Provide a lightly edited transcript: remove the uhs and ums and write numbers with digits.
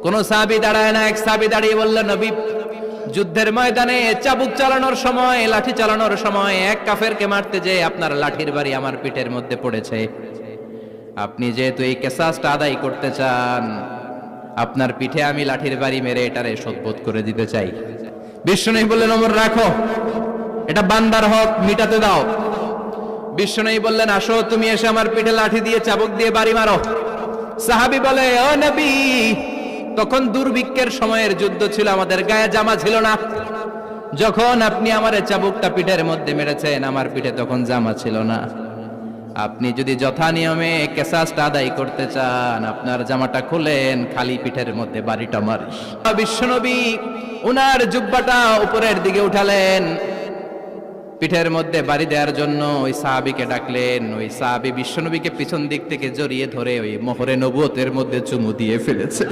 কোন সাহাবী দাঁড়ায় না, এক সাহাবী দাঁড়িয়ে বলল, নবী, যুদ্ধের ময়দানে চাবুক চালানোর সময়, লাঠি চালানোর সময় এক কাফেরকে মারতে যেয়ে আপনার লাঠির বাড়ি আমার পিঠের মধ্যে পড়েছে। আপনি যেহেতু এই কিসাসটা আদায় করতে চান, আপনার পিঠে আমি লাঠির বাড়ি মেরে এটারে শোধবোধ করে দিতে চাই। বিশ্বনবী বললেন, ওমর রাখো, এটা বান্দার হক, মিটাতে দাও। বিশ্বনবী বললেন, আসো, তুমি এসে আমার পিঠে লাঠি দিয়ে চাবুক দিয়ে বাড়ি মারো। সাহাবী বলে, ও নবী, তখন দুর্ভিক্ষের সময়ের যুদ্ধ ছিল, আমাদের গায়ে জামা ছিল না। যখন আপনি আমার চাবুকটা পিঠের মধ্যে মেরেছেন, আমার পিঠে তখন জামা ছিল না। আপনি যদি যথা নিয়মে কিসাসটা আদায় করতে চান, আপনার জামাটা খুলেন, খালি পিঠের মধ্যে বাড়িটা মারিস। বিশ্বনবী উনার জুব্বাটা উপরের দিকে উঠালেন, পিঠের মধ্যে বাড়ি দেওয়ার জন্য ওই সাহাবীকে ডাকলেন। ওই সাহাবী বিশ্বনবীকে পিছন দিক থেকে জড়িয়ে ধরে ওই মোহরে নবুয়তের মধ্যে চুমু দিয়ে ফেলেছে।